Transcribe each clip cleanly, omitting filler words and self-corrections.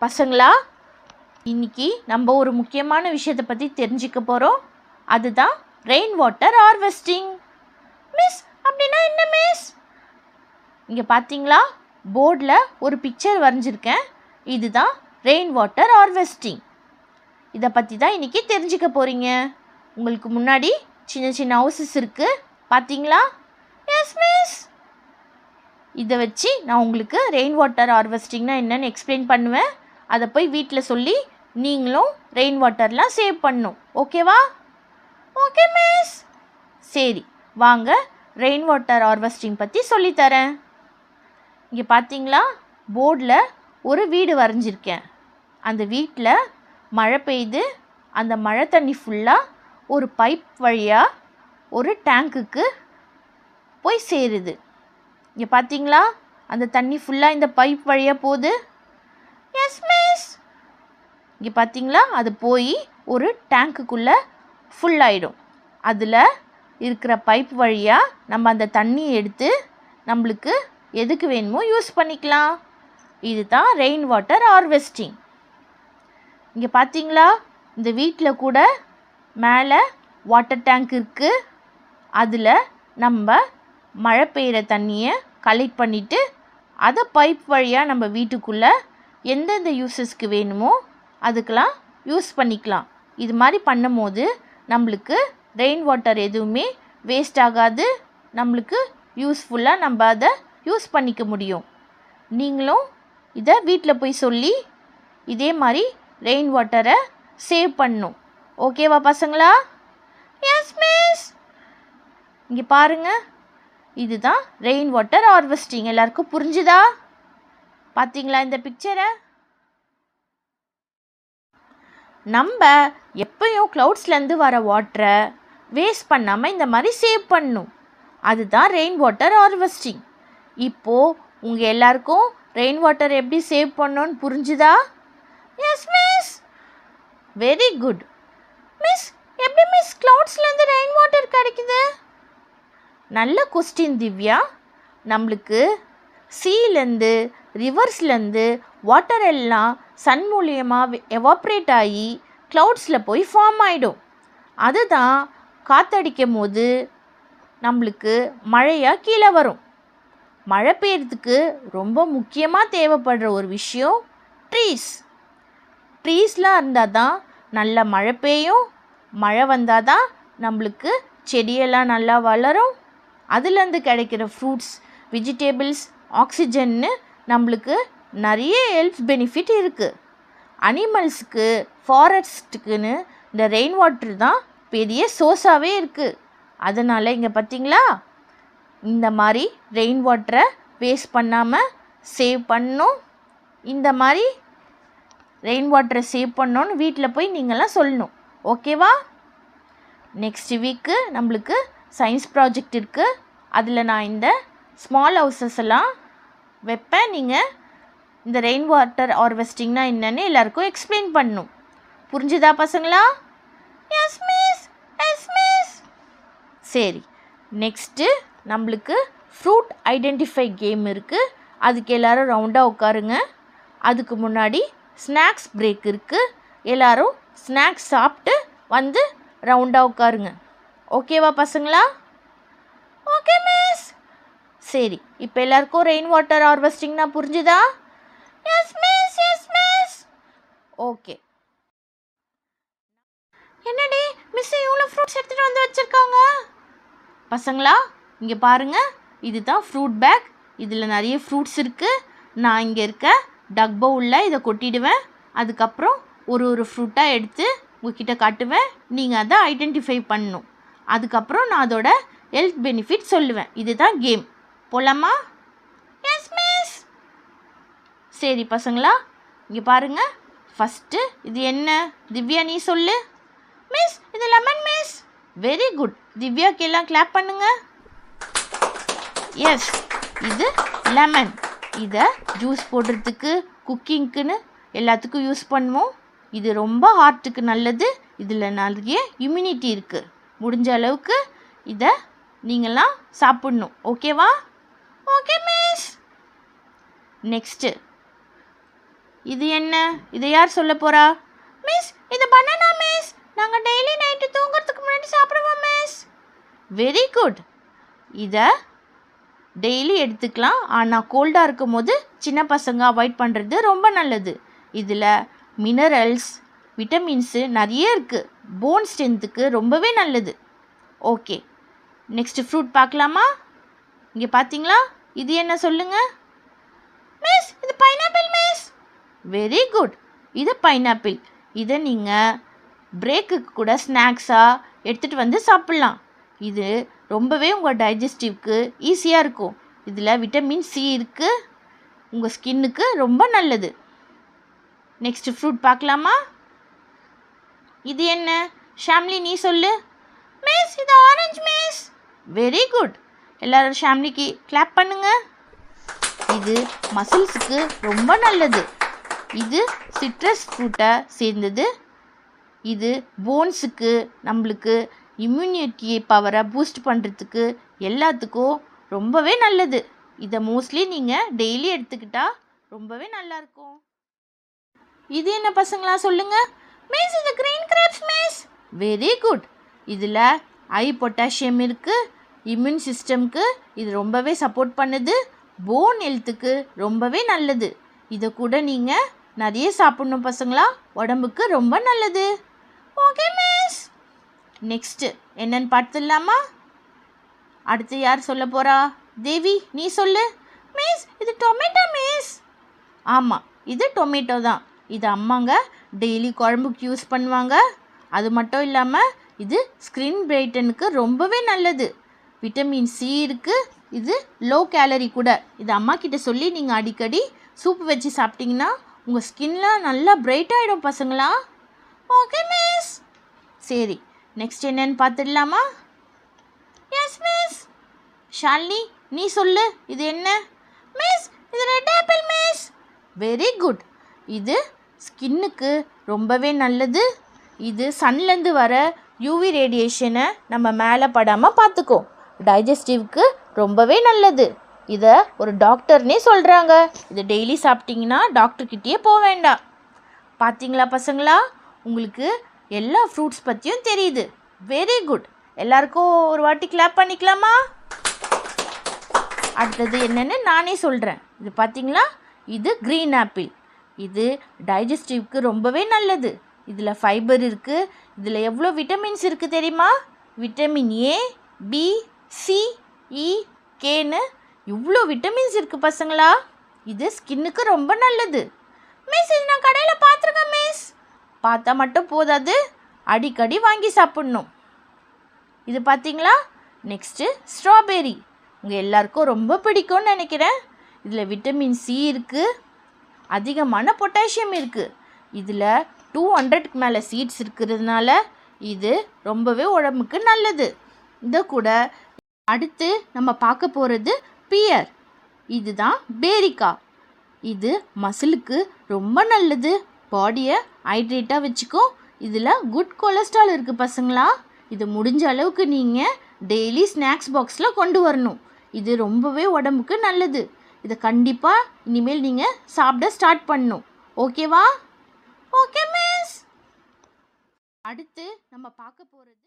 பசங்களா, இன்னைக்கு நம்ம ஒரு முக்கியமான விஷயத்தை பற்றி தெரிஞ்சுக்க போகிறோம். அதுதான் ரெயின் வாட்டர் ஹார்வெஸ்டிங். மிஸ், அப்படின்னா என்ன மிஸ்? இங்கே பார்த்தீங்களா, போர்டில் ஒரு பிக்சர் வரைஞ்சிருக்கேன். இதுதான் ரெயின் வாட்டர் ஹார்வெஸ்டிங். இதை பற்றி தான் இன்றைக்கி தெரிஞ்சுக்க போகிறீங்க. உங்களுக்கு முன்னாடி சின்ன சின்ன ஹவுசஸ் இருக்குது, பார்த்தீங்களா? Yes miss. இதை வச்சு நான் உங்களுக்கு ரெயின் வாட்டர் ஹார்வெஸ்டிங்னா என்னென்னு எக்ஸ்பிளைன் பண்ணுவேன். அதை போய் வீட்டில் சொல்லி நீங்களும் ரெயின் வாட்டர்லாம் சேவ் பண்ணணும். ஓகேவா? Okay miss. சரி, வாங்க ரெயின் வாட்டர் ஹார்வெஸ்டிங் பற்றி சொல்லித்தரேன். இங்கே பார்த்தீங்களா, போர்டில் ஒரு வீடு வரைஞ்சிருக்கேன். அந்த வீட்டில் மழை பெய்யுது. அந்த மழை தண்ணி ஃபுல்லாக ஒரு பைப் வழியாக ஒரு டேங்க்குக்கு போய் சேருது. இங்கே பார்த்தீங்களா, அந்த தண்ணி ஃபுல்லாக இந்த பைப் வழியாக போகுது. Yes miss. இங்கே பார்த்தீங்களா, அது போய் ஒரு டேங்க்குக்குள்ளே ஃபுல்லாகிடும். அதில் இருக்கிற பைப் வழியாக நம்ம அந்த தண்ணியை எடுத்து நம்மளுக்கு எதுக்கு வேணுமோ யூஸ் பண்ணிக்கலாம். இதுதான் ரெயின் வாட்டர் ஹார்வெஸ்டிங். இங்கே பார்த்தீங்களா, இந்த வீட்டில் கூட மேலே வாட்டர் டேங்க் இருக்குது. அதில் நம்ம மழை பெய்கிற தண்ணியை கலெக்ட் பண்ணிவிட்டு அதை பைப் வழியாக நம்ம வீட்டுக்குள்ளே எந்தெந்த யூஸஸ்க்கு வேணுமோ அதுக்கெலாம் யூஸ் பண்ணிக்கலாம். இது மாதிரி பண்ணும் போது நம்மளுக்கு ரெயின் வாட்டர் எதுவுமே வேஸ்ட் ஆகாது. நம்மளுக்கு யூஸ்ஃபுல்லாக நம்ம அதை யூஸ் பண்ணிக்க முடியும். நீங்களும் இதை வீட்டில் போய் சொல்லி இதே மாதிரி ரெயின் வாட்டரை சேவ் பண்ணணும். ஓகேவா பசங்களா? Yes miss. இங்கே பாருங்கள், இதுதான் ரெயின் வாட்டர் ஹார்வெஸ்டிங். எல்லாருக்கும் புரிஞ்சுதா? பார்த்தீங்களா இந்த பிக்சரை? நம்ம எப்பயும் க்ளவுட்ஸ்லேருந்து வர வாட்டரை வேஸ்ட் பண்ணாமல் இந்த மாதிரி சேவ் பண்ணணும். அதுதான் ரெயின் வாட்டர் ஹார்வெஸ்டிங். இப்போது உங்கள் எல்லாருக்கும் ரெயின் வாட்டர் எப்படி சேவ் பண்ணணும்னு புரிஞ்சுதா? Yes miss. Very good. Miss, எப்படி மிஸ் க்ளவுட்ஸ்லேருந்து ரெயின் வாட்டர் கிடைக்குது? நல்ல கொஸ்டின் திவ்யா. நம்மளுக்கு சீலேருந்து ரிவர்ஸ்லேருந்து வாட்டர் எல்லாம் சன் மூலியமாக எவாப்ரேட் ஆகி க்ளவுட்ஸில் போய் ஃபார்ம் ஆகிடும். அதுதான் காற்றடிக்கும் போது நம்மளுக்கு மழையாக கீழே வரும். மழை பெய்யறதுக்கு ரொம்ப முக்கியமாக தேவைப்படுற ஒரு விஷயம் ட்ரீஸ். ட்ரீஸ்லாம் இருந்தால் தான் நல்ல மழை பெய்யும். மழை வந்தால் தான் நம்மளுக்கு செடியெல்லாம் நல்லா வளரும். அதுலேருந்து கிடைக்கிற ஃப்ரூட்ஸ், வெஜிடபிள்ஸ், ஆக்சிஜன்னு நம்மளுக்கு நிறைய ஹெல்த் பெனிஃபிட் இருக்குது. அனிமல்ஸுக்கு, ஃபாரஸ்ட்டுக்குன்னு இந்த ரெயின் வாட்டர் தான் பெரிய சோர்ஸாகவே இருக்குது. அதனால் இங்கே பார்த்தீங்களா, இந்த மாதிரி ரெயின் வாட்டரை வேஸ்ட் பண்ணாமல் சேவ் பண்ணணும். இந்த மாதிரி ரெயின் வாட்டரை சேவ் பண்ணோன்னு வீட்டில் போய் நீங்கள்லாம் சொல்லணும். ஓகேவா? நெக்ஸ்ட் வீக்கு நம்மளுக்கு சயின்ஸ் ப்ராஜெக்ட் இருக்குது. அதில் நான் இந்த ஸ்மால் ஹவுசஸ் எல்லாம் வைப்பேன். நீங்கள் இந்த ரெயின் வாட்டர் ஹார்வெஸ்டிங்னா என்னன்னு எல்லாருக்கும் எக்ஸ்பிளைன் பண்ணணும். புரிஞ்சுதா பசங்களா? Yes miss. Yes miss. சரி, நெக்ஸ்ட்டு நம்மளுக்கு ஃப்ரூட் ஐடென்டிஃபை கேம் இருக்குது. அதுக்கு எல்லோரும் ரவுண்டாக உட்காருங்க. அதுக்கு முன்னாடி ஸ்நாக்ஸ் பிரேக் இருக்குது. எல்லோரும் ஸ்நாக்ஸ் சாப்பிட்டு வந்து ரவுண்டாக உட்காருங்க. ஓகேவா பசங்களா? Okay miss. சரி, இப்போ எல்லாருக்கும் ரெயின் வாட்டர் ஹார்வெஸ்டிங்னா புரிஞ்சுதா? Yes miss. Yes miss. Okay. என்னடி மிஸ் இவ்வளோ ஃப்ரூட்ஸ் எடுத்துகிட்டு வந்து வச்சுருக்காங்க? பசங்களா, இங்கே பாருங்கள், இதுதான் ஃப்ரூட் பேக். இதில் நிறைய ஃப்ரூட்ஸ் இருக்குது. நான் இங்கே இருக்க டக் பவுலில் இதை கொட்டிடுவேன். அதுக்கப்புறம் ஒரு ஃப்ரூட்டாக எடுத்து உங்ககிட்ட காட்டுவேன். நீங்கள் அதை ஐடென்டிஃபை பண்ணணும். அதுக்கப்புறம் நான் அதோட ஹெல்த் பெனிஃபிட் சொல்லுவேன். இதுதான் கேம். போலாமா? Yes miss. சரி பசங்களா, இங்கே பாருங்கள். ஃபஸ்ட்டு இது என்ன? திவ்யா நீ சொல்லு. மிஸ், இது லெமன் மிஸ். Very good. திவ்யாக்கு எல்லாம் கிளாப் பண்ணுங்க. எஸ், இது லெமன். இதை ஜூஸ் போடுறதுக்கு, குக்கிங்க்குன்னு எல்லாத்துக்கும் யூஸ் பண்ணுவோம். இது ரொம்ப ஹார்ட்டுக்கு நல்லது. இதில் நிறைய இம்யூனிட்டி இருக்குது. முடிஞ்ச அளவுக்கு இதை நீங்களாம் சாப்பிட்ணும். ஓகேவா? Okay miss. நெக்ஸ்ட்டு இது என்ன? இதை யார் சொல்ல போகிறா? மிஸ், இது பனானா மிஸ். நாங்கள் டெய்லி நைட்டு தூங்குறதுக்கு முன்னாடி சாப்பிடுவோம் மிஸ். Very good. இதை டெய்லி எடுத்துக்கலாம். ஆனால் கோல்டாக இருக்கும் போது சின்ன பசங்க அவாய்ட் பண்ணுறது ரொம்ப நல்லது. இதில் மினரல்ஸ், விட்டமின்ஸு நிறைய இருக்குது. போன் ஸ்ட்ரென்த்துக்கு ரொம்பவே நல்லது. ஓகே, நெக்ஸ்ட்டு ஃப்ரூட் பார்க்கலாமா? இங்கே பார்த்தீங்களா? இது என்ன சொல்லுங்கள்? மிஸ், இது பைனாப்பிள் மிஸ். Very good. இது பைனாப்பிள். இதை நீங்கள் பிரேக்குக்கு கூட ஸ்நாக்ஸாக எடுத்துகிட்டு வந்து சாப்பிட்லாம். இது ரொம்பவே உங்கள் டைஜஸ்டிவ்க்கு ஈஸியாக இருக்கும். இதில் விட்டமின் சி இருக்குது. உங்கள் ஸ்கின்னுக்கு ரொம்ப நல்லது. நெக்ஸ்ட்டு ஃப்ரூட் பார்க்கலாமா? இது என்ன? ஷாம்லி, நீ சொல்லு. மிஸ், இது ஆரஞ்சு மிஸ். Very good. எல்லோரும் ஷாம்லிக்கு கிளாப் பண்ணுங்க. இது மசில்ஸுக்கு ரொம்ப நல்லது. இது சிட்ரஸ் ஃப்ரூட்டை சேர்ந்தது. இது போன்ஸுக்கு, நம்மளுக்கு இம்யூனிட்டி பவரை பூஸ்ட் பண்ணுறதுக்கு எல்லாத்துக்கும் ரொம்பவே நல்லது. இதை மோஸ்ட்லி நீங்கள் டெய்லி எடுத்துக்கிட்டால் ரொம்பவே நல்லாயிருக்கும். இது என்ன பசங்களா சொல்லுங்கள்? மிஸ், இது green grapes miss. Very good. இதில் ஹை பொட்டாசியம் இருக்குது. இம்யூன் சிஸ்டம்க்கு இது ரொம்பவே சப்போர்ட் பண்ணுது. போன் ஹெல்த்துக்கு ரொம்பவே நல்லது. இதை கூட நீங்கள் நிறைய சாப்பிட்ணும் பசங்களா, உடம்புக்கு ரொம்ப நல்லது. Okay miss. நெக்ஸ்ட்டு என்னன்னு பார்த்துடலாமா? அடுத்து யார் சொல்ல போகிறா? தேவி, நீ சொல்லு. மிஸ், இது டொமேட்டோ மிஸ். ஆமாம், இது டொமேட்டோ தான். இது அம்மாங்க டெய்லி குழம்புக்கு யூஸ் பண்ணுவாங்க. அது மட்டும் இல்லாமல் இது ஸ்கின் பிரைட்டனுக்கு ரொம்பவே நல்லது. விட்டமின் சி இருக்குது. இது லோ கேலரி கூட. இது அம்மா கிட்ட சொல்லி நீங்கள் அடிக்கடி சூப் வச்சு சாப்பிட்டிங்கன்னா உங்கள் ஸ்கின்லாம் நல்லா பிரைட் ஆகிடும் பசங்களா. Okay miss. சரி, நெக்ஸ்ட் என்னன்னு பார்த்துடலாமா? Yes miss. ஷாலினி, நீ சொல்லு. இது என்ன? மிஸ், இது red apple miss. Very good. இது ஸ்கின்னுக்கு ரொம்பவே நல்லது. இது சன்லேருந்து வர யூவி ரேடியேஷனை நம்ம மேலே படாமல் பார்த்துக்கும். டைஜஸ்டிவ்க்கு ரொம்பவே நல்லது. இதை ஒரு டாக்டர்னே சொல்கிறாங்க. இதை டெய்லி சாப்பிட்டிங்கன்னா டாக்டர்கிட்டயே போக வேண்டாம். பார்த்தீங்களா பசங்களா? உங்களுக்கு எல்லா ஃப்ரூட்ஸ் பற்றியும் தெரியுது. Very good. எல்லாருக்கும் ஒரு வாட்டி கிளாப் பண்ணிக்கலாமா? அடுத்தது என்னென்னு நானே சொல்கிறேன். இது பார்த்தீங்களா? இது க்ரீன் ஆப்பிள். இது டைஜஸ்டிவ்க்கு ரொம்பவே நல்லது. இதில் ஃபைபர் இருக்குது. இதில் எவ்வளோ விட்டமின்ஸ் இருக்குது தெரியுமா? விட்டமின் ஏ, பி, சி, இ, கேன்னு இவ்வளோ விட்டமின்ஸ் இருக்குது பசங்களா. இது ஸ்கின்னுக்கு ரொம்ப நல்லது. மிஸ், இது நான் கடையில் பார்த்துருக்கேன் மிஸ். பார்த்தா மட்டும் போதாது, அடிக்கடி வாங்கி சாப்பிட்ணும். இது பார்த்தீங்களா? Next strawberry. உங்கள் எல்லாருக்கும் ரொம்ப பிடிக்கும்னு நினைக்கிறேன். இதில் விட்டமின் சி இருக்குது. அதிகமான பொட்டாசியம் இருக்குது. இதில் 200க்கு மேலே சீட்ஸ் இருக்கிறதுனால இது ரொம்பவே உடம்புக்கு நல்லது. இதை கூட அடுத்து நம்ம பார்க்க போகிறது பியர். இதுதான் பேரிக்காய். இது மசிலுக்கு ரொம்ப நல்லது. பாடியை ஹைட்ரேட்டாக வச்சுக்கும். இதில் குட் கொலஸ்ட்ரால் இருக்குது பசங்களா. இது முடிஞ்ச அளவுக்கு நீங்கள் டெய்லி ஸ்நாக்ஸ் பாக்ஸில் கொண்டு வரணும். இது ரொம்பவே உடம்புக்கு நல்லது. இதை கண்டிப்பாக இனிமேல் நீங்கள் சாப்பிட ஸ்டார்ட் பண்ணணும். ஓகேவா? Okay miss. அடுத்து நம்ம பார்க்க போகிறது,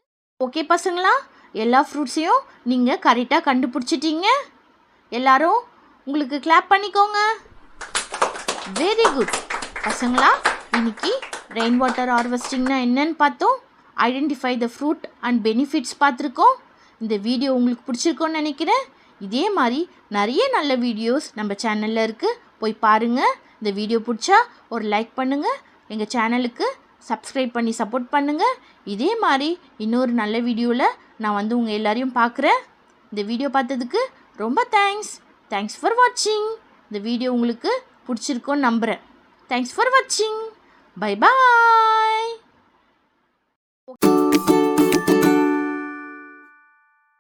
ஓகே பசங்களா, எல்லா ஃப்ரூட்ஸையும் நீங்கள் கரெக்டாக கண்டுபிடிச்சிட்டீங்க. எல்லாரும் உங்களுக்கு கிளாப் பண்ணிக்கோங்க. வெரி குட் பசங்களா. இன்னைக்கு ரெயின் வாட்டர் ஹார்வெஸ்டிங்னா என்னன்னு பார்த்தோம். Identify the fruit and benefits பார்த்துருக்கோம். இந்த வீடியோ உங்களுக்கு பிடிச்சிருக்கோன்னு நினைக்கிறேன். இதே மாதிரி நிறைய நல்ல வீடியோஸ் நம்ம சேனலில் இருக்குது, போய் பாருங்கள். இந்த வீடியோ பிடிச்சா ஒரு லைக் பண்ணுங்கள். எங்கள் சேனலுக்கு சப்ஸ்கிரைப் பண்ணி சப்போர்ட் பண்ணுங்கள். இதே மாதிரி இன்னொரு நல்ல வீடியோவில் நான் வந்து உங்கள் எல்லாரையும் பார்க்குறேன். இந்த வீடியோ பார்த்ததுக்கு ரொம்ப தேங்க்ஸ் ஃபார் வாட்சிங். இந்த வீடியோ உங்களுக்கு பிடிச்சிருக்கோன்னு நம்புகிறேன். தேங்க்ஸ் ஃபார் வாட்சிங். Bye bye.